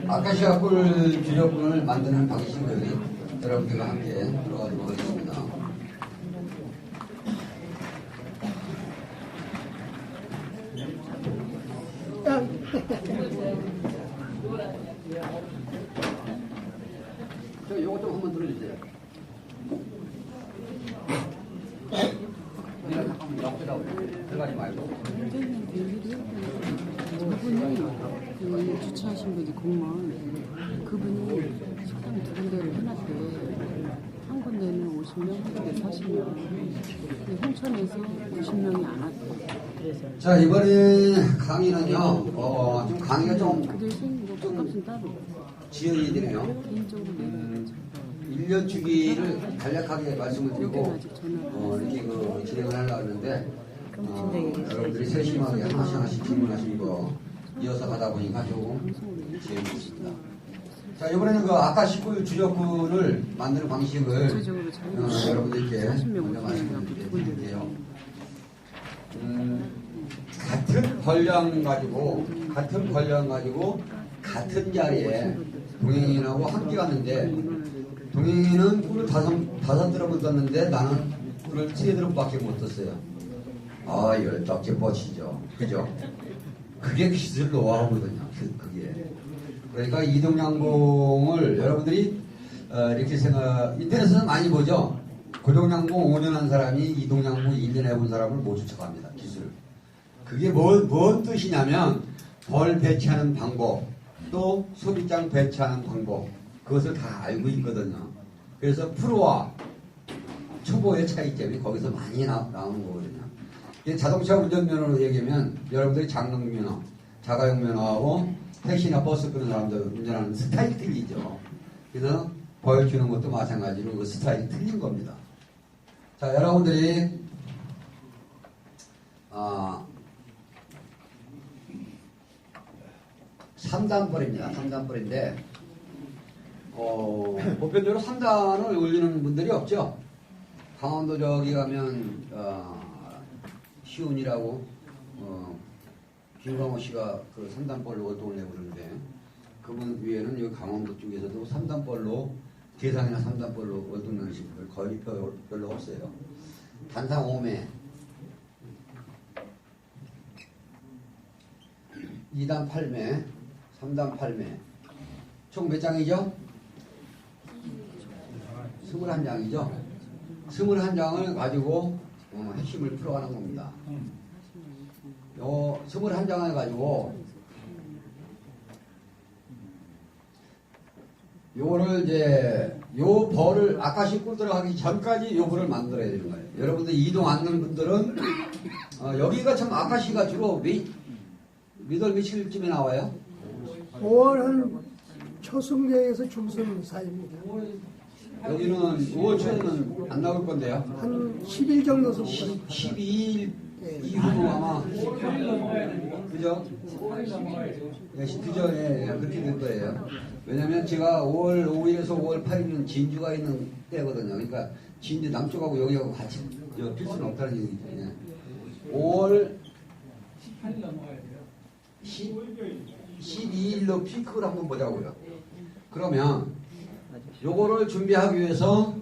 아카시아 꿀 주력분을 만드는 방식을 여러분들과 함께 들어가도록 하겠습니다. 저 요거 좀 한번 들어주세요. 우리가 잠깐만 옆에다 들어가지 말고. 그분이 그 주차하신 분이 공무원 그분이 식당 두 군데를 해놨대. 한 군데는 50명, 한 군데 40명. 근데 홍천에서 90명이 안 왔대. 자, 이번에 강의는요, 좀 강의가 좀 그 대신 뭐 밥값은 따로 지연이 되네요. 개인적으로 내는 1년 주기를 간략하게 말씀을 드리고, 아직 전화 이렇게 진행을 하려고 하는데, 여러분들이 세심하게 하나씩 질문하시고, 이어서 가다 보니까 조금 재미있습니다. 자, 이번에는 그 아카시꿀 주력군을 만드는 방식을 여러분들께 먼저 말씀을 드릴게요. 같은 권량 가지고 같은 자리에 동행인하고 함께 갔는데 동행인은 꿀을 다섯 드럼을 떴는데 나는 꿀을 3드럼밖에 못 떴어요. 아, 10개 뻗치죠. 그죠? 그게 기술 노하우거든요. 그게. 그러니까 이동양봉을 여러분들이 이렇게 인터넷에서 많이 보죠. 고동양봉 5년 한 사람이 이동양봉 1년 해본 사람을 못 추측합니다. 기술. 그게 뭔 뜻이냐면 벌 배치하는 방법, 또 소비장 배치하는 방법, 그것을 다 알고 있거든요. 그래서 프로와 초보의 차이점이 거기서 많이 나오는 거거든요. 자동차 운전면허로 얘기하면 여러분들이 장롱면허, 자가용면허하고 택시나 버스 끄는 사람들 운전하는 스타일이 틀리죠. 그래서 벌 주는 것도 마찬가지로 그 스타일이 틀린 겁니다. 자, 여러분들이 3단벌입니다. 3단벌인데 보편적으로 3단을 올리는 분들이 없죠. 강원도 저기 가면 시운이라고 김광호 씨가 그 3단벌로 월동을 내고 그러는데 그분 위에는 여기 강원도 쪽에서도 3단벌로 대상이나 3단벌로 월동 내신 분들 거의 별로 없어요. 단상 5매 2단 8매 3단 8매 총 몇 장이죠? 21장이죠? 21장을 가지고 핵심을 풀어가는 겁니다. 요 21장을 가지고 요거를 이제 요 벌을 아까시 꿀 들어가기 전까지 요 벌을 만들어야 되는 거예요. 여러분들 이동 않는 분들은 여기가 참 아카시가 주로 몇월 며칠쯤에 나와요? 5월 한 초승계에서 중순 사이입니다. 여기는 5월 초에는 안 나올 건데요. 한 10일 정도 서 12일 이후로 아마 그죠? 예, 그죠? 예, 그렇게 될 거예요. 왜냐면 제가 5월 5일에서 5월 8일은 진주가 있는 때거든요. 그러니까 진주 남쪽하고 여기하고 같이 필 수는 없다는 얘기죠. 예. 5월 12일로 피크를 한번 보자고요. 그러면 요거를 준비하기 위해서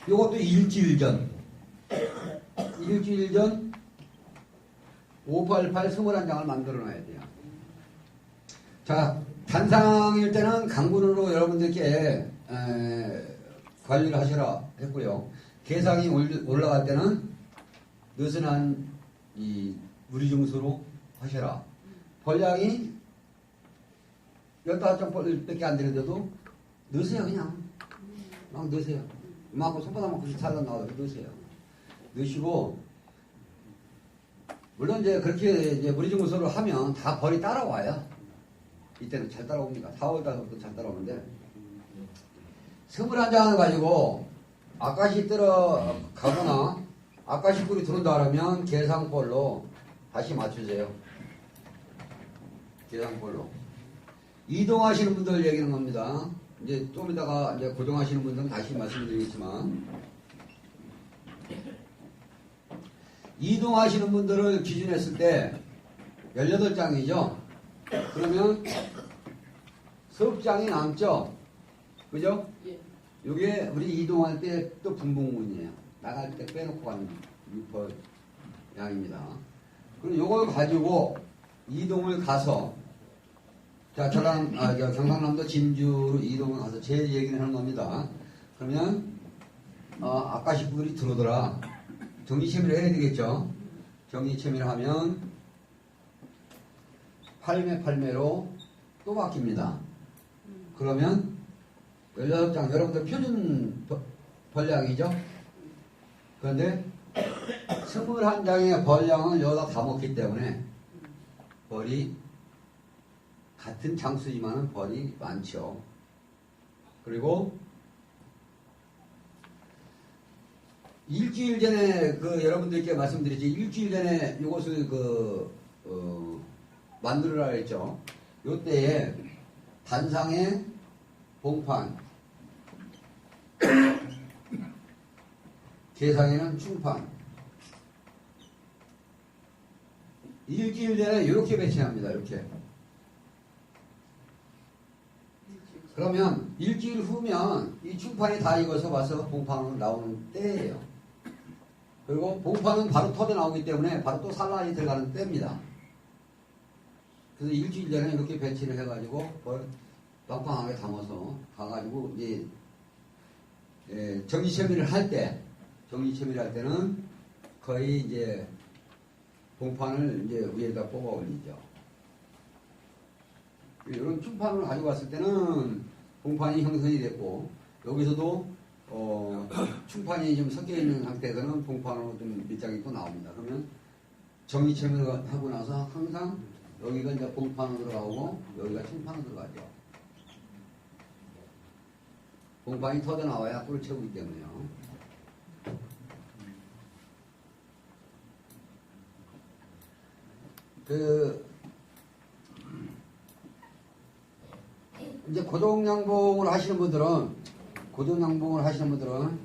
요것도 일주일 전 588 21장을 만들어 놔야 돼요. 자, 단상일 때는 강군으로 여러분들께 관리를 하시라 했고요. 개상이 올라갈 때는 느슨한 이 무리중수로 하시라. 벌량이 15장밖에 안 되는데도 넣으세요. 그냥 막 넣으세요. 이만큼 손바닥만큼 잘라 나와서 넣으세요. 넣으시고 물론 이제 그렇게 이제 무리중수를 하면 다 벌이 따라와요. 이때는 잘 따라옵니다. 4월 달부터 잘 따라오는데 21장을 가지고 아까시 들어가거나 아까시 꿀이 들어온다 그러면 계상벌로 다시 맞추세요. 계상벌로 이동하시는 분들 얘기하는 겁니다. 이제 좀 이따가 이제 고정하시는 분들은 다시 말씀드리겠지만 이동하시는 분들을 기준했을 때 18장이죠. 그러면 섭장이 남죠? 그죠? 예. 요게 우리 이동할 때 또 분봉문이에요. 나갈 때 빼놓고 가는 6% 양입니다. 그럼 요걸 가지고 이동을 가서 자, 경상남도 진주로 이동을 가서 제 얘기를 하는 겁니다. 그러면 아까 식구들이 들어오더라. 정리체미를 해야 되겠죠. 정리체미를 하면 8매 8매로 또 바뀝니다. 그러면 16장 여러분들 표준 벌량이죠. 그런데 21장의 벌량을 여기다 다 먹기 때문에 벌이 같은 장수지만은 벌이 많죠. 그리고 일주일 전에 여러분들께 말씀드리지 일주일 전에 이것을 만들으라 했죠. 요때에 단상에 봉판, 계상에는 충판. 일주일 전에 이렇게 배치합니다. 이렇게. 그러면 일주일 후면 이 충판이 다 익어서 와서 봉판으로 나오는 때예요. 그리고 봉판은 바로 터져 나오기 때문에 바로 또 산란이 들어가는 때입니다. 그래서 일주일 전에 이렇게 배치를 해가지고 빵빵하게 담아서 가가지고 이제 정리체미를 할 때는 거의 이제 봉판을 이제 위에다 뽑아 올리죠. 이런 충판을 가지고 왔을 때는 봉판이 형성이 됐고 여기서도 충판이 좀 섞여 있는 상태에서는 봉판으로 좀 밑장이 또 나옵니다. 그러면 정리체미를 하고 나서 항상 여기가 이제 봉판으로 들어가고 여기가 충판으로 들어가죠. 봉판이 터져 나와야 꿀을 채우기 때문에요. 이제 고정양봉을 하시는 분들은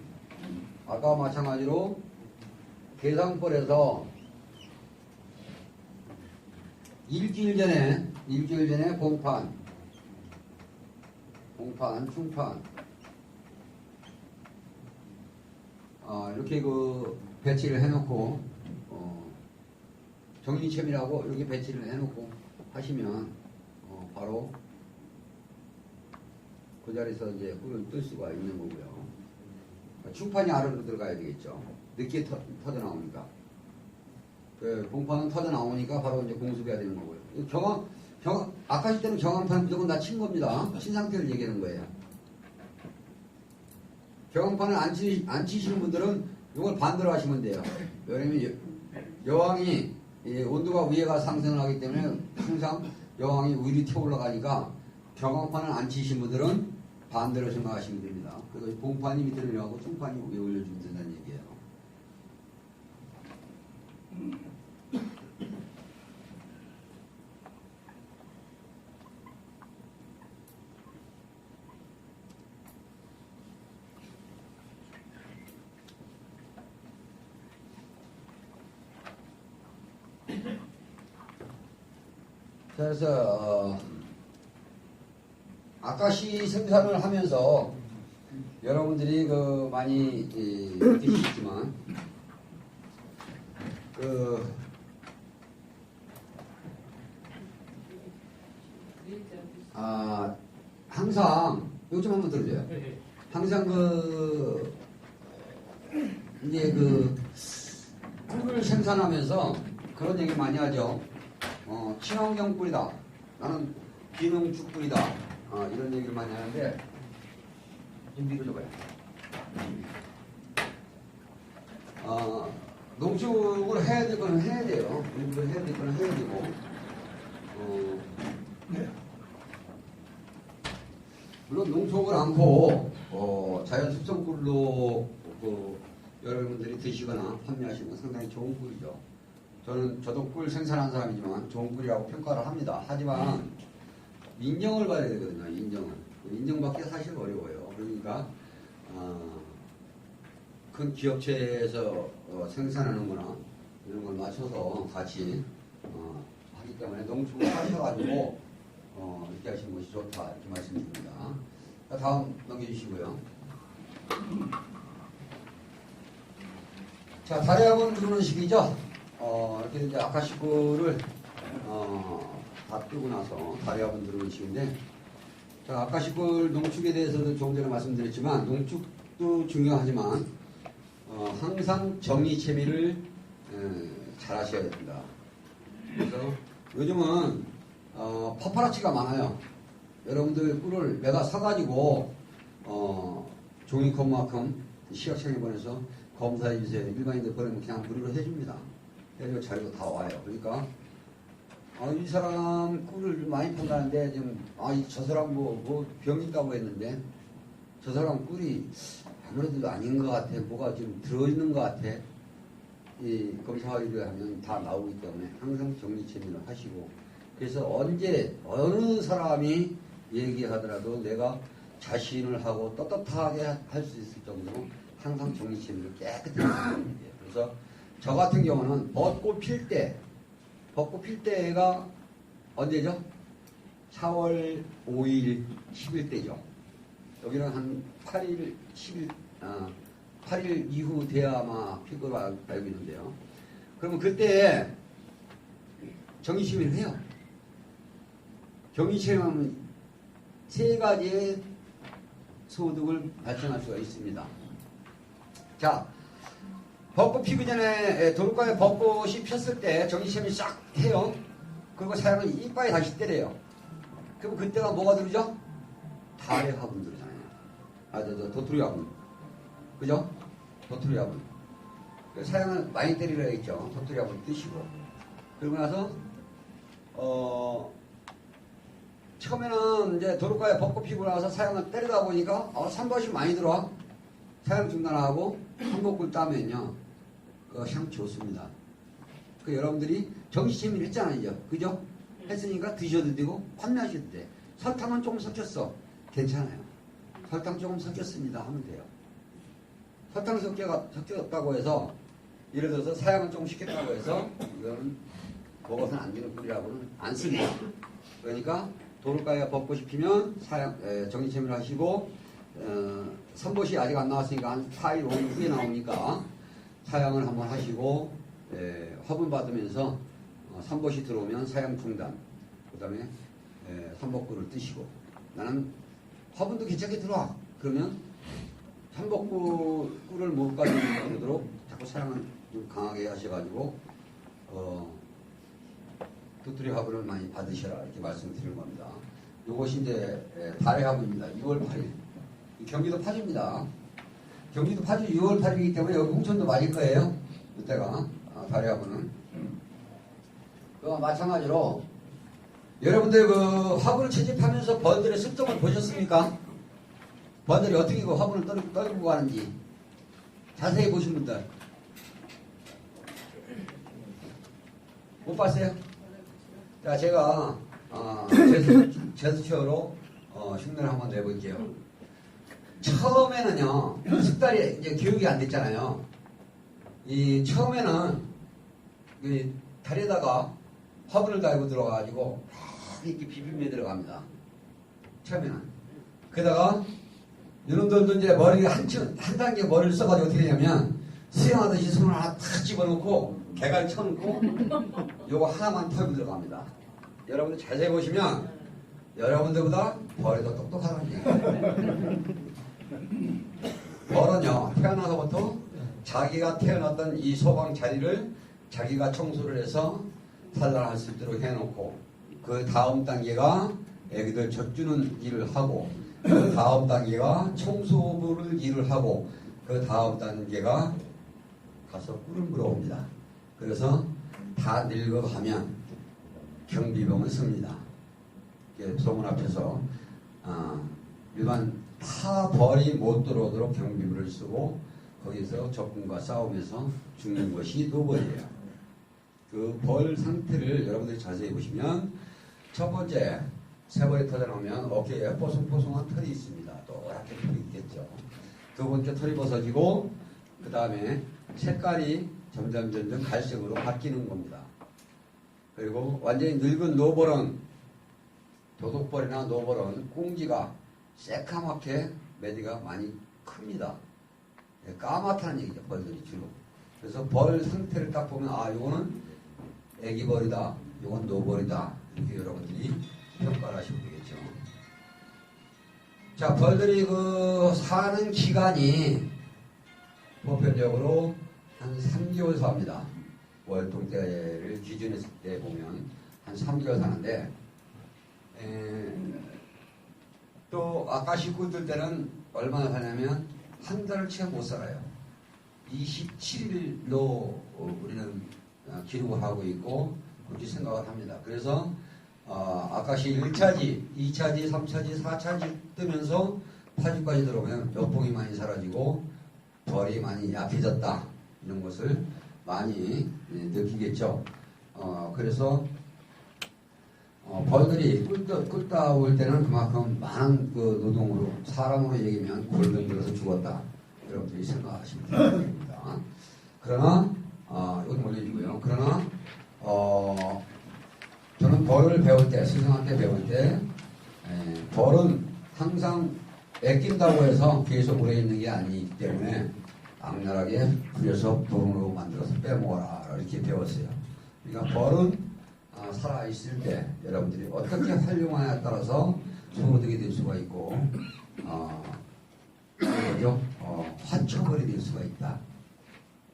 아까 마찬가지로 계산벌에서 일주일 전에 봉판, 충판 이렇게 배치를 해놓고 정리체미라고 이렇게 배치를 해놓고 하시면 바로 그 자리에서 이제 꿀을 뜰 수가 있는 거고요. 충판이 아래로 들어가야 되겠죠. 늦게 터져 나오니까. 봉판은 터져 나오니까 바로 이제 공수해야 되는 거고요. 아까 할 때는 경항판은 무조건 다 친 겁니다. 친 상태를 얘기하는 거예요. 경항판을 안 치시는 분들은 이걸 반대로 하시면 돼요. 왜냐면 여왕이 온도가 위에가 상승을 하기 때문에 항상 여왕이 위로 튀어 올라가니까 경항판을 안 치신 분들은 반대로 생각하시면 됩니다. 그래서 봉판이 밑으로 내려가고 충판이 위에 올려주면 된다는 얘기예요. 그래서 아까시 생산을 하면서 여러분들이 많이 느끼시겠지만 항상 이거 좀 한번 들어줘요. 항상 이제 꿀을 생산하면서 그런 얘기 많이 하죠. 친환경 꿀이다. 나는 비농축 꿀이다. 이런 얘기를 많이 하는데 좀 믿어줘봐요. 농축을 해야 될 거는 해야 돼요. 농축을 해야 될 거는 해야 되고 물론 농축을 않고 자연 숙성 꿀로 여러분들이 드시거나 판매하시는 건 상당히 좋은 꿀이죠. 저도 꿀 생산한 사람이지만 좋은 꿀이라고 평가를 합니다. 하지만 인정을 받아야 되거든요. 인정받기 사실 어려워요. 그러니까 큰 기업체에서 생산하는 거나 이런 걸 맞춰서 같이 하기 때문에 농축을 하셔가지고 이렇게 하시는 것이 좋다 이렇게 말씀드립니다. 자, 다음 넘겨주시고요. 자, 다리 한번 누르는 식이죠. 이렇게 이제 아카시코를 다 뜨고 나서 다리 한번 누르는 식인데, 자, 아카시콜 농축에 대해서도 조금 전에 말씀드렸지만 농축도 중요하지만 항상 정리체미를 잘 하셔야 됩니다. 그래서 요즘은 파파라치가 많아요. 여러분들 꿀을 내가 사가지고 종이컵만큼 시각청에 보내서 검사해주세요. 일반인들 보내면 그냥 무료로 해줍니다. 그래서 자료도 다 와요. 그러니까 이 사람 꿀을 많이 판다는데 지금 저 사람 뭐 병 있다고 했는데 저 사람 꿀이 아무래도 아닌 것 같아. 뭐가 좀 들어있는 것 같아. 이 검사를 하면 다 나오기 때문에 항상 정리체미를 하시고, 그래서 언제 어느 사람이 얘기하더라도 내가 자신을 하고 떳떳하게 할 수 있을 정도로 항상 정리체미를 깨끗하게 하는 거예요. 그래서 저 같은 경우는 벚꽃 필 때가 언제죠? 4월 5일, 10일 때죠. 여기는 한 8일, 10일, 8일 이후 돼야 아마 필 거로 알고 있는데요. 그러면 그때 정리체미를 해요. 정리체미하면 세 가지의 소득을 발생할 수가 있습니다. 자, 벚꽃 피기 전에 도로가에 벚꽃이 폈을 때 정리체미 싹 해요. 그리고 사람은 이빨에 다시 때려요. 그럼 그때가 뭐가 들어오죠? 달의 화분 들어오잖아요. 도토리 화분. 그죠? 도토리 화분. 사양을 많이 때리려 했죠. 도토리 화분 뜨시고. 그러고 나서, 처음에는 이제 도로가에 벚꽃 피고 나서 사양을 때리다 보니까, 산밭이 많이 들어와. 사양 중단하고, 한복을 따면요. 향 좋습니다. 여러분들이 정시체미를 했잖아요. 그죠? 했으니까 드셔도 되고, 판매하셔도 돼. 설탕은 조금 섞였어. 괜찮아요. 설탕 조금 섞였습니다. 하면 돼요. 설탕 섞였다고 해서, 예를 들어서 사양을 조금 시켰다고 해서, 이거는 먹어서는 안 되는 꿀이라고는 안 씁니다. 그러니까, 도로가에 벚꽃이 피면 정리체미를 하시고, 선봇이 아직 안 나왔으니까 한 4일, 5일 후에 나오니까 사양을 한번 하시고, 화분 받으면서 선봇이 들어오면 사양 중단, 그 다음에 선복꿀을 뜨시고, 나는 화분도 괜찮게 들어와. 그러면 선복꿀을 못 가지고 자꾸 사양을 좀 강하게 하셔가지고 도토리 화분을 많이 받으셔라 이렇게 말씀드리는 겁니다. 이것이 이제 달의 화분입니다. 6월 8일. 경기도 파주입니다. 경기도 파주 6월 8일이기 때문에 여기 홍천도 맞을 거예요. 이때가 달의 화분은. 마찬가지로 여러분들 그 화분을 채집하면서 벌들의 습성을 보셨습니까? 벌들이 어떻게 그 화분을 떨고 가는지 자세히 보신 분들 못 봤어요? 자, 제가 제스처로 흉내를 한번 내볼게요. 처음에는요, 숙달이 이제 교육이 안 됐잖아요. 처음에는 다리에다가 화분을 달고 들어가가지고 이렇게 비빔에 들어갑니다. 처음에는. 그러다가 이놈들도 이제 머리에 한 단계 머리를 써가지고 어떻게 되냐면 수영하듯이 손을 하나 탁 집어넣고 개갈 쳐놓고 요거 하나만 털고 들어갑니다. 여러분들 자세히 보시면 여러분들보다 벌이 더 똑똑하다는 얘기예요. 벌은요, 태어나서부터 자기가 태어났던 이 소방 자리를 자기가 청소를 해서 산란할 수 있도록 해놓고, 그 다음 단계가 애기들 젖주는 일을 하고, 그 다음 단계가 청소부를 일을 하고, 그 다음 단계가 가서 꿀을 물어옵니다. 그래서 다 늙어가면 경비병을 씁니다. 소문 앞에서 일반 타 벌이 못 들어오도록 경비병을 쓰고, 거기서 적군과 싸우면서 죽는 것이 노벌이에요. 그 벌 상태를 여러분들이 자세히 보시면, 첫 번째, 새벌이 터져나오면 어깨에 뽀송뽀송한 털이 있습니다. 또랗게 털이 있겠죠. 두 번째, 털이 벗어지고, 그 다음에 색깔이 점점 갈색으로 바뀌는 겁니다. 그리고 완전히 늙은 노벌은 도둑벌이나 노벌은 꽁지가 새카맣게 매디가 많이 큽니다. 예, 까맣다는 얘기죠. 벌들이 주로. 그래서 벌 상태를 딱 보면 아 요거는 애기벌이다, 요건 노벌이다, 이렇게 여러분들이 평가를 하시면 되겠죠. 자, 벌들이 그 사는 기간이 보편적으로 한 3개월 삽니다. 월동 때를 기준했을 때 보면 한 3개월 사는데, 또 아까 식구들 때는 얼마나 사냐면 한 달을 채 못 살아요. 27일로 우리는 기록을 하고 있고 그렇게 생각을 합니다. 그래서 아까시 1차지, 2차지, 3차지, 4차지 뜨면서 8주까지 들어오면 역봉이 많이 사라지고 벌이 많이 약해졌다, 이런 것을 많이 느끼겠죠. 그래서 벌들이 끓다 올 때는 그만큼 많은 그 노동으로, 사람으로 얘기하면 골병 들어서 죽었다, 여러분들이 생각하시면 됩니다. 그러나 이건 올려주고요. 그러나 저는 벌을 배울 때, 스승한테 배울 때 벌은 항상 애낀다고 해서 계속 오래 있는 게 아니기 때문에 악랄하게 부려서 돈으로 만들어서 빼먹어라, 이렇게 배웠어요. 그러니까 벌은 살아있을 때 여러분들이 어떻게 활용하냐에 따라서 소득이 될 수가 있고 화초벌이 될 수가 있다.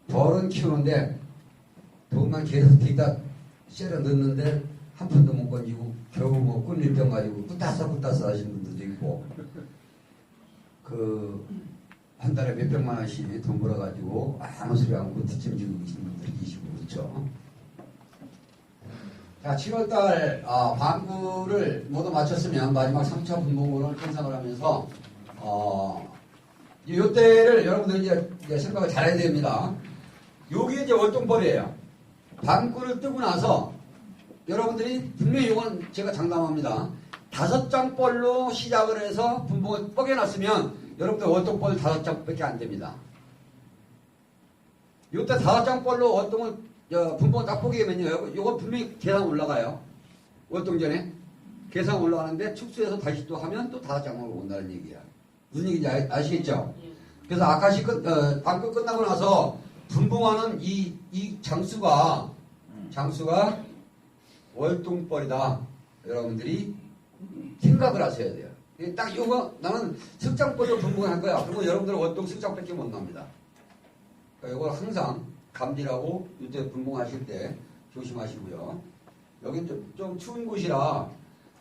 벌은 키우는데 돈만 계속 뒤다 쎄려 넣는데 한 푼도 못 건지고 겨우 뭐 꿀밀병 가지고 꾸따싸 하시는 분들도 있고, 한 달에 몇백만 원씩 돈 벌어가지고 아무 소리 안 하고 뒷짐 지고 계시는 분들이 계시고 그렇죠. 자, 7월달 방구를 모두 마쳤으면 마지막 3차 분봉을 편성을 하면서 이때를 여러분들이 이제 생각을 잘해야 됩니다. 요게 이제 월동벌이에요. 방구를 뜨고 나서 여러분들이 분명히 이건 제가 장담합니다. 5장 벌로 시작을 해서 분봉을 뻐겨놨으면 여러분들 월동벌 5장밖에 안 됩니다. 요때 5장 벌로 월동을 분봉을 딱 보게 되면요, 요거 분명히 계산 올라가요. 월동 전에 계산 올라가는데 축소해서 다시 또 하면 또 5장으로 온다는 얘기야. 무슨 얘기인지 아시겠죠? 그래서 아카시 방금 끝나고 나서 분봉하는 이 장수가 월동벌이다, 여러분들이 생각을 하셔야 돼요. 딱 요거 나는 석장벌로 분봉할 거야. 그러면 여러분들은 월동 석장밖에 못 납니다. 그러니까 이걸 항상 감지하고 이때 분봉하실 때 조심하시고요. 여긴 좀 추운 곳이라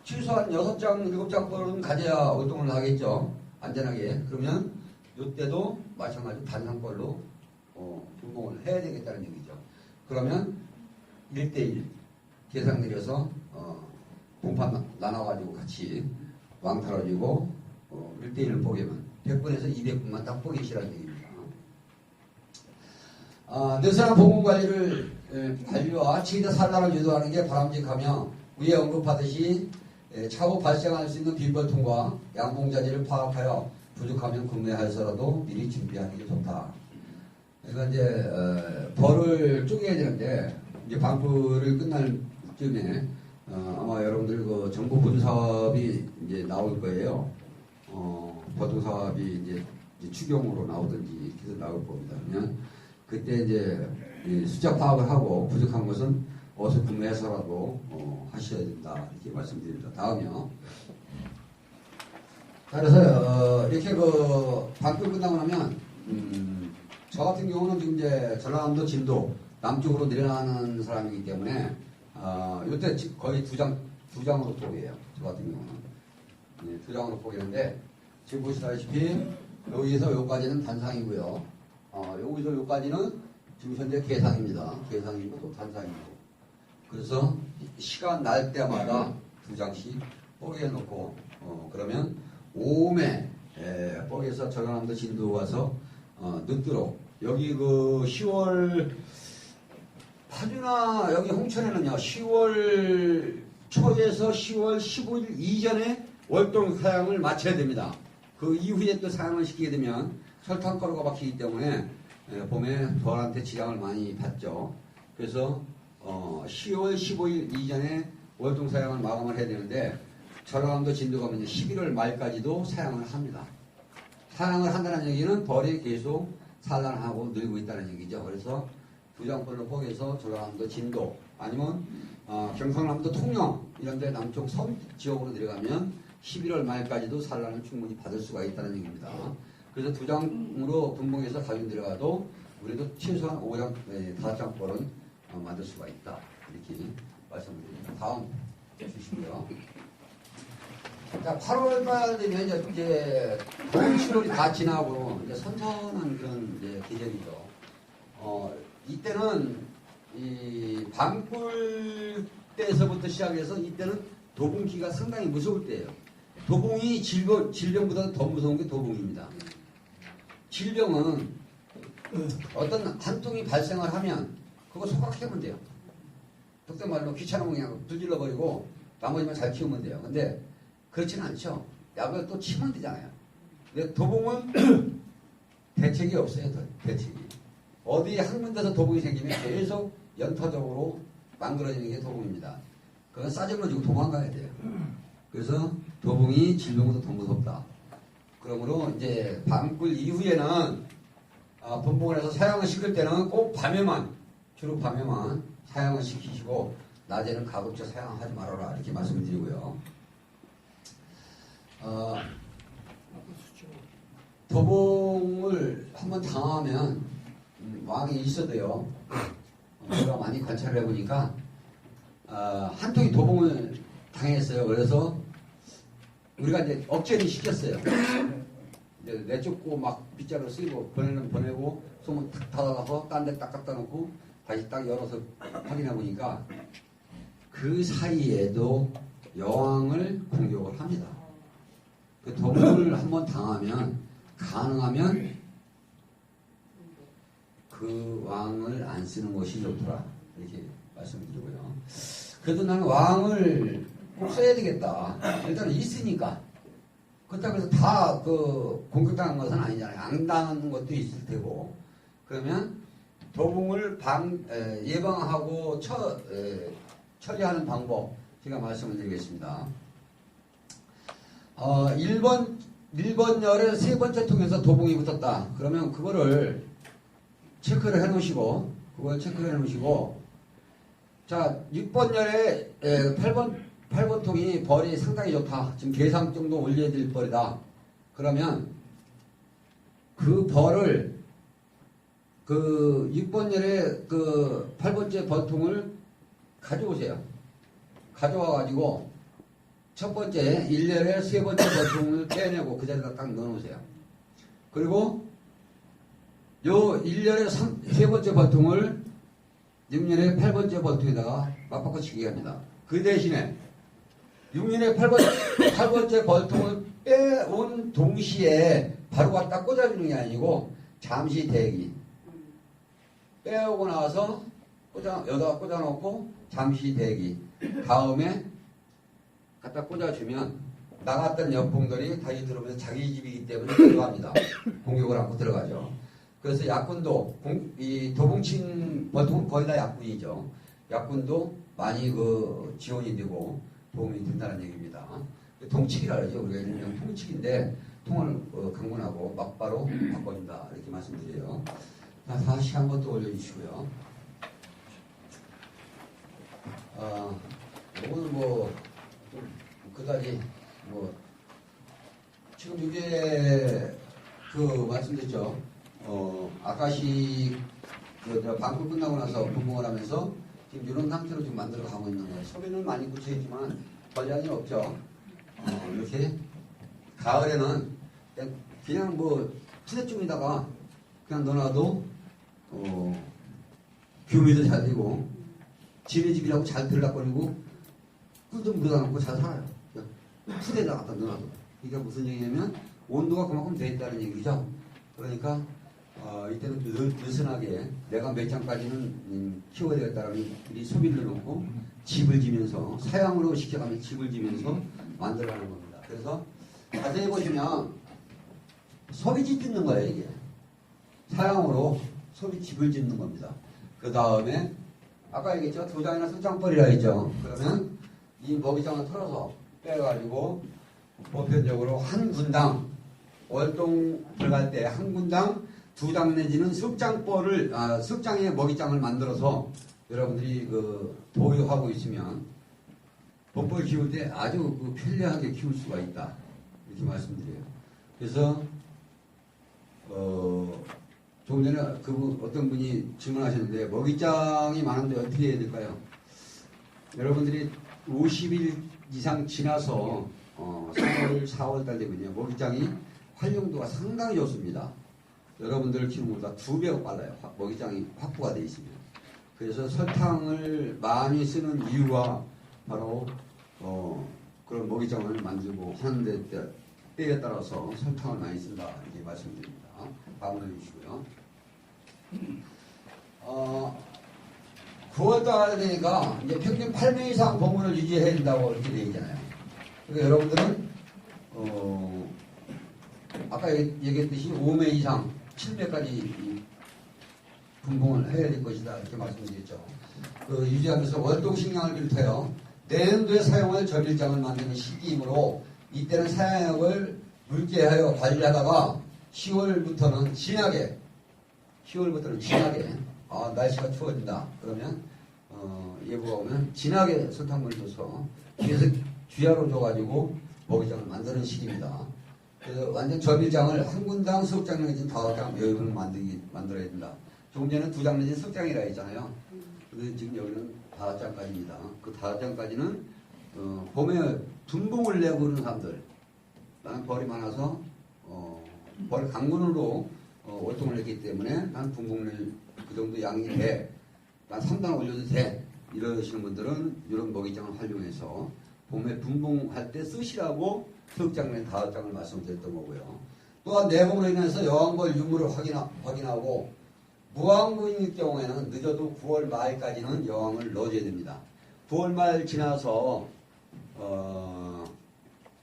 최소한 6장, 7장 벌은 가져야 월동을 하겠죠. 안전하게. 그러면 이때도 마찬가지로 단상벌로 분봉을 해야 되겠다는 얘기죠. 그러면 1대1 계산 내려서 공판 나눠가지고 같이 왕탈어지고 1대1을 보게면 100분에서 200분만 딱 보기시라는 얘기입니다. 느슨한 보건관리를 관리와 최대 산란을 유도하는 게 바람직하며 위에 언급하듯이 차후 발생할 수 있는 빈벌통과 양봉자재를 파악하여 부족하면 구매하여서라도 미리 준비하는 게 좋다. 그러니까 이제 벌을 쪼개야 되는데 이제 방풀을 끝날 쯤에 아마 여러분들 그 정부 분사업이 이제 나올 거예요. 보통 사업이 이제 추경으로 나오든지 계속 나올 겁니다. 그러면 그때 이제 숫자 파악을 하고 부족한 것은 어서 구매해서라도 하셔야 된다, 이렇게 말씀드립니다. 다음이요. 자, 그래서 이렇게 방풀 끝나고 나면 저 같은 경우는 지금 이제 전라남도 진도 남쪽으로 내려가는 사람이기 때문에 이때 거의 두 장으로 포기해요. 저 같은 경우는 2장으로 포기하는데 지금 보시다시피 여기서 여기까지는 단상이고요. 여기서 여기까지는 지금 현재 계상입니다. 계상이고 또 단상이고. 그래서 시간 날 때마다 2장씩 뽀개 놓고 그러면 오후에 뽀개서 전라남도 진도 와서 늦도록 여기 10월 파주나 여기 홍천에는요 10월 초에서 10월 15일 이전에 월동 사양을 마쳐야 됩니다. 그 이후에 또 사양을 시키게 되면 설탕가루가 박히기 때문에 봄에 벌한테 지장을 많이 받죠. 그래서 10월 15일 이전에 월동 사양을 마감을 해야 되는데 전라남도 진도가 11월 말까지도 사용을 합니다. 사용을 한다는 얘기는 벌이 계속 산란하고 늘고 있다는 얘기죠. 그래서 두장벌로 포개서 전라남도 진도 아니면 경상남도 통영 이런 데 남쪽 섬 지역으로 내려가면 11월 말까지도 산란을 충분히 받을 수가 있다는 얘기입니다. 그래서 2장으로 분봉해서 가지고 내려가도 우리도 최소한 5장, 5장 벌은 만들 수가 있다. 이렇게 말씀드립니다. 다음 주시고요. 자, 8월달 되면 이제 봄, 7월이 다 지나고 이제 선선한 그런 이제 계절이죠. 이때는 이 방꿀 때에서부터 시작해서 이때는 도봉기가 상당히 무서울 때예요. 도봉이 질병보다 더 무서운 게 도봉입니다. 질병은 어떤 한 통이 발생을 하면 그거 소각하면 돼요. 속된 말로 귀찮으면 그냥 두질러 버리고 나머지만 잘 키우면 돼요. 근데 그렇지는 않죠. 약을 또 치면 되잖아요. 근데 도봉은 대책이 없어요. 대책이. 어디 한 군데서 도봉이 생기면 계속 연타적으로 만들어지는 게 도봉입니다. 그건 싸질러 지고 도망가야 돼요. 그래서 도봉이 질병보다 더 무섭다. 그러므로 이제 밤꿀 이후에는 분봉을 해서 사용을 시킬 때는 꼭 밤에만, 주로 밤에만 사용을 시키시고 낮에는 가급적 사용하지 말아라 이렇게 말씀드리고요. 도봉을 한번 당하면 왕이 있어도요. 제가 많이 관찰을 해보니까 한 통이 도봉을 당했어요. 그래서 우리가 이제 억제를 시켰어요. 이제 내쫓고 막 빗자루 쓰고 보내는 보내고 소문 탁 닫아서 딴 데 딱 갖다 놓고 다시 딱 열어서 확인해 보니까 그 사이에도 여왕을 공격을 합니다. 그 도봉을 한번 당하면 가능하면 그 왕을 안 쓰는 것이 좋더라 이렇게 말씀드리고요. 그래도 나는 왕을 꼭 써야 되겠다. 일단 있으니까. 그렇다고 해서 다 그 공격당한 것은 아니잖아요. 안 당하는 것도 있을 테고. 그러면 도봉을 예방하고 처리하는 방법 제가 말씀을 드리겠습니다. 1번열에 세 번째 통에서 도봉이 붙었다. 그러면 그거를 체크를 해 놓으시고, 자, 6번열에 8번 통이 벌이 상당히 좋다. 지금 계상 정도 올려야 될 벌이다. 그러면 그 벌을 그 6번열에 그 8번째 벌통을 가져오세요. 가져와가지고 첫 번째 1열에 세 번째 벌통을 빼내고 그 자리에다 딱 넣어놓으세요. 그리고 요 1열에 세 번째 벌통을 6년에 8번째 벌통에다가 맞바꿔치기 합니다. 그 대신에 6년에 8번째 벌통을 빼온 동시에 바로 갖다 꽂아주는 게 아니고 잠시 대기. 빼오고 나서 여기다가 꽂아놓고 잠시 대기. 다음에 갖다 꽂아주면 나갔던 연봉들이 다시 들어오면서 자기 집이기 때문에 들어갑니다. 공격을 않고 들어가죠. 그래서 약군도 이 도봉친 벌통은 거의 다 약군이죠. 약군도 많이 그 지원이 되고 도움이 된다는 얘기입니다. 통치기라 그러죠. 우리가 일명 통치기인데 통을 강군하고 막바로 바꿔준다 이렇게 말씀드려요. 다시 한번 또 올려주시고요. 오늘 뭐 그다지 뭐 지금 이게 그 말씀드렸죠. 아까시 방금 끝나고 나서 분봉을 하면서 지금 이런 상태로 지금 만들어 가고 있는 거예요. 소리는 많이 굳혀있지만 권장이 없죠. 이렇게 가을에는 그냥 뭐 푸대쯤에다가 그냥 넣어놔도 규미도 잘 되고 지네 집이라고 잘 들락거리고 꿀도 물에다 놓고 잘 살아요. 푸대에다 갖다 넣어놔도. 이게 무슨 얘기냐면 온도가 그만큼 돼 있다는 얘기죠. 그러니까 이때는 느슨하게 내가 몇 장까지는 키워야 되겠다라는 이 소비를 놓고 집을 지면서 사양으로 시켜가면 집을 지면서 만들어가는 겁니다. 그래서 자세히 보시면 소비집 짓는 거예요. 이게 사양으로 소비집을 짓는 겁니다. 그 다음에 아까 얘기했죠. 2장이나 3장벌이라 했죠. 그러면 이 먹이장을 털어서 빼가지고 보편적으로 한 군당 월동 들어갈 때 한 군당 2장 내지는 석장의 먹이장을 만들어서 여러분들이 그 보유하고 있으면 복벌 키울 때 아주 그 편리하게 키울 수가 있다. 이렇게 말씀드려요. 그래서 조금 전에 어떤 분이 질문하셨는데 먹이장이 많은데 어떻게 해야 될까요? 여러분들이 50일 이상 지나서 3월, 4월 달 되면요. 먹이장이 활용도가 상당히 좋습니다. 여러분들 키우는 것보다 2배가 빨라요. 먹이장이 확보가 되어 있으면. 그래서 설탕을 많이 쓰는 이유가 바로 그런 먹이장을 만들고 하는 때에 따라서 설탕을 많이 쓴다. 이렇게 말씀드립니다. 다음 올려주시고요. 9월달 되니까 이제 평균 8명 이상 보문을 유지해야 된다고 이렇게 되어 있잖아요. 그러니까 여러분들은 아까 얘기했듯이 5매 이상 7매까지 분봉을 해야 될 것이다 이렇게 말씀드렸죠. 유지하면서 월동식량을 비롯하여 내년도에 사용할 저밀장을 만드는 시기이므로 이때는 사용액을 물게하여 관리하다가 10월부터는 진하게 날씨가 추워진다. 그러면 예보가 오면 진하게 설탕물을 줘서 그래서 주야로 줘가지고 먹이장을 만드는 시기입니다. 그래서 완전 저밀장을 한 군당 석장 내지 5장 여유분을 만들어야 된다. 조금 전에 2장 내지 석장이라 했잖아요. 근데 지금 여기는 5장까지입니다. 그 5장까지는 봄에 분봉을 내고 그러는 사람들, 나는 벌이 많아서 벌 강군으로 월동을 했기 때문에 난 분봉을 그 정도 양이 돼, 난 3단 올려도 돼 이러시는 분들은 이런 먹이장을 활용해서 봄에 분봉할 때 쓰시라고 석장 내지 5장을 말씀드렸던 거고요. 또한 내봉으로 인해서 여왕벌 유무를 확인하고 무왕부인일 경우에는 늦어도 9월 말까지는 여왕을 넣어줘야 됩니다. 9월 말 지나서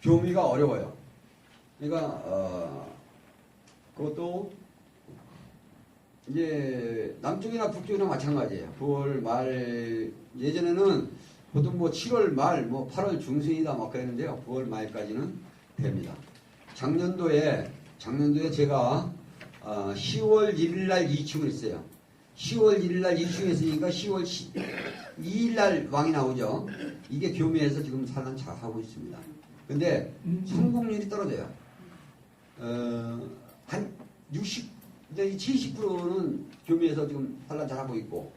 교미가 어려워요. 그러니까 그것도 이제 남쪽이나 북쪽이나 마찬가지예요. 9월 말 예전에는 보통 뭐 7월 말, 뭐 8월 중순이다 막 그랬는데요. 9월 말까지는 됩니다. 작년도에 제가 10월 1일 날 이축을 했어요. 10월 1일 날 이축했으니까 10월 2일 날 왕이 나오죠. 이게 교미에서 지금 산란 잘 하고 있습니다. 근데 성공률이 떨어져요. 한 60, 70%는 교미에서 지금 산란 잘 하고 있고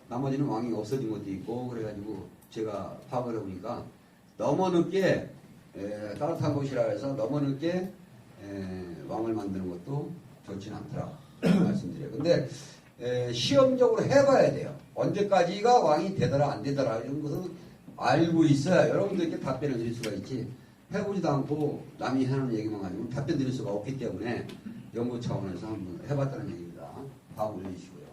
나머지는 왕이 없어진 것도 있고 그래가지고 제가 파악을 해보니까 너무 늦게 따뜻한 곳이라 해서 너무 늦게 왕을 만드는 것도 좋지는 않더라 말씀드려요. 근데 시험적으로 해봐야 돼요. 언제까지가 왕이 되더라 안 되더라 이런 것은 알고 있어야 여러분들께 답변을 드릴 수가 있지. 해보지도 않고 남이 하는 얘기만 가지고 답변 드릴 수가 없기 때문에 연구 차원에서 한번 해봤다는 얘기입니다. 다음 올려주시고요.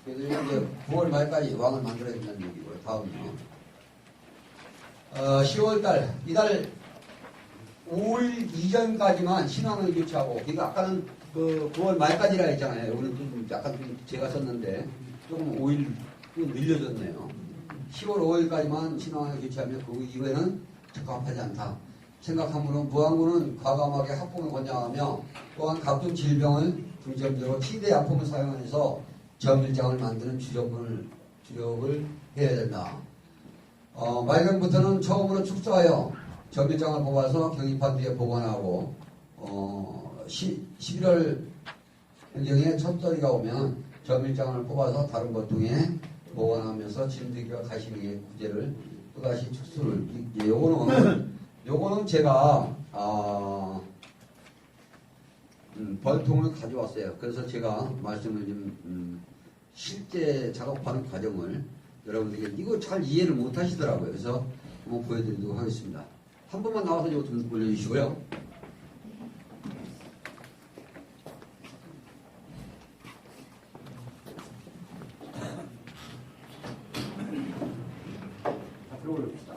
그래서 이제 9월 말까지 왕을 만들어야 된다는 얘기고요. 다음은요. 10월달 이달 5일 이전까지만 신앙을 교체하고, 그러니까 아까는 그 9월 말까지라 했잖아요. 여기는 좀 약간 좀 제가 썼는데 조금 5일 늘려졌네요. 10월 5일까지만 신앙을 교체하면 그 이후에는 적합하지 않다. 생각하므로 무항군은 과감하게 합봉을 권장하며 또한 각종 질병을 중점적으로 치대 약품을 사용해서 저밀장을 만드는 주력을 해야 된다. 말경부터는 처음으로 축소하여 저밀장을 뽑아서 경입한 뒤에 보관하고 11월 경에 첫절이가 오면 저밀장을 뽑아서 다른 보통에 보관하면서 진드기와 가시비의 구제를 또다시 축소를. 요거는 제가 벌통을 가져왔어요. 그래서 제가 말씀을 좀 실제 작업하는 과정을 여러분들에게 이거 잘 이해를 못 하시더라고요. 그래서 한번 보여드리도록 하겠습니다. 한 번만 나와서 이거 좀 올려주시고요. 앞으로 올려봅시다.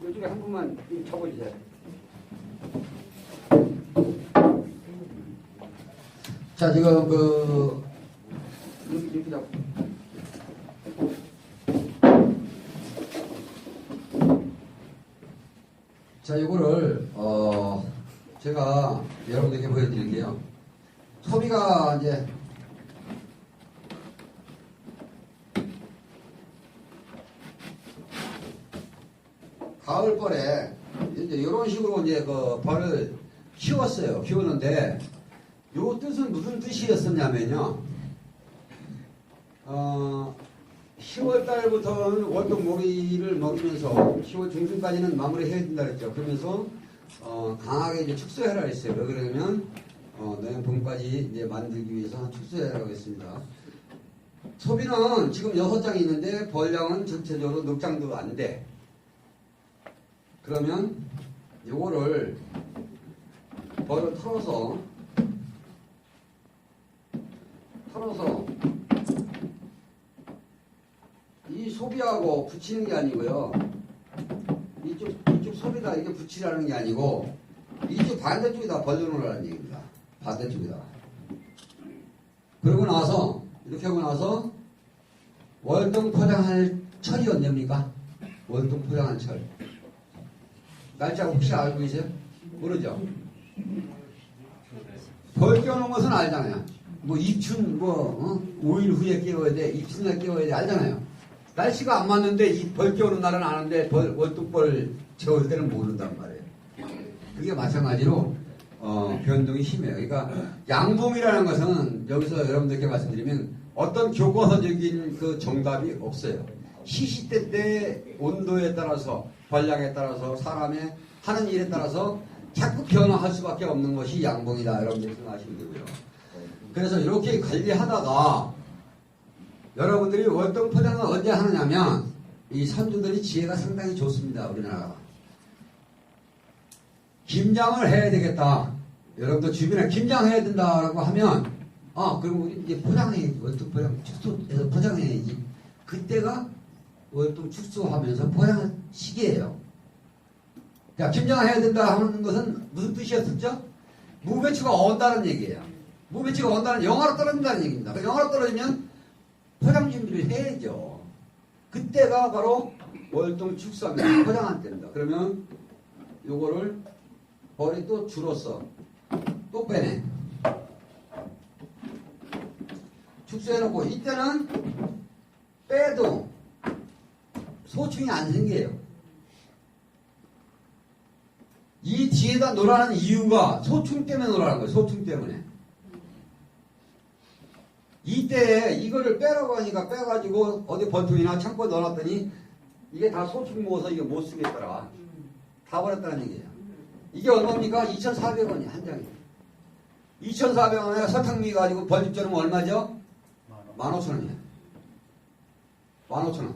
이쪽에 한 번만 쳐보세요. 자, 지금 자, 이거를 제가 여러분들께 보여드릴게요. 소비가 이제 가을벌에 이제 이런 식으로 이제 그 벌을 키웠어요. 키우는데 요 뜻은 무슨 뜻이었었냐면요. 10월 달부터는 월동모기를 먹이면서 10월 중순까지는 마무리해야 된다 그랬죠. 그러면서 강하게 이제 축소해라 했어요. 왜 그러냐면 내년 봄까지 이제 만들기 위해서 축소해라고 했습니다. 소비는 지금 6장이 있는데 벌량은 전체적으로 6장도 안 돼. 그러면 요거를 벌을 털어서 이 소비하고 붙이는 게 아니고요. 이쪽 소비다 이게 붙이라는 게 아니고 이쪽 반대쪽에다 벌려놓으라는 얘기입니다. 반대쪽에다. 그러고 나서 이렇게 하고 나서 월동 포장할 철이 언제입니까? 월동 포장할 철. 날짜 혹시 알고 계세요? 모르죠? 벌 껴놓은 것은 알잖아요. 뭐 입춘 5일 후에 끼워야 돼, 입춘에 끼워야 돼 알잖아요. 날씨가 안 맞는데 이 벌 껴오는 날은 아는데 월동벌 채울 때는 모른단 말이에요. 그게 마찬가지로 변동이 심해요. 그러니까 양봉이라는 것은 여기서 여러분들께 말씀드리면 어떤 교과서적인 그 정답이 없어요. 시시때때 온도에 따라서 벌량에 따라서 사람의 하는 일에 따라서 자꾸 변화할 수밖에 없는 것이 양봉이다. 여러분들이 생각하시면 되고요. 그래서 이렇게 관리하다가 여러분들이 월동 포장을 언제 하느냐면 이 선주들이 지혜가 상당히 좋습니다. 우리나라가. 김장을 해야 되겠다. 여러분들 주변에 김장해야 된다라고 하면 그럼 우리 이제 포장해 월동 포장 축소해서 포장해야지. 그때가 월동 축소하면서 포장할 시기예요. 자, 김장을 해야 된다 하는 것은 무슨 뜻이었었죠? 무배추가 온다는 얘기예요. 무배추가 온다는 영하로 떨어진다는 얘기입니다. 그 영하로 떨어지면 포장 준비를 해야죠. 그때가 바로 월동 축소하면서 포장할 때입니다. 그러면 요거를 벌이 또 줄었어. 또 빼내. 축소해놓고 이때는 빼도 소충이 안 생겨요. 이 뒤에다 놓으라는 이유가 소충 때문에 놓으라는 거예요. 소충 때문에. 이때 이거를 빼라고 하니까 빼가지고 어디 번통이나 창고에 넣어놨더니 이게 다 소충 모아서 이게 못 쓰겠더라. 다 버렸다는 얘기예요. 이게 얼마입니까? 2,400원이 한 장에. 2,400원에 설탕미 가지고 벌집 저으면 얼마죠? 15,000원이에요. 15,000원.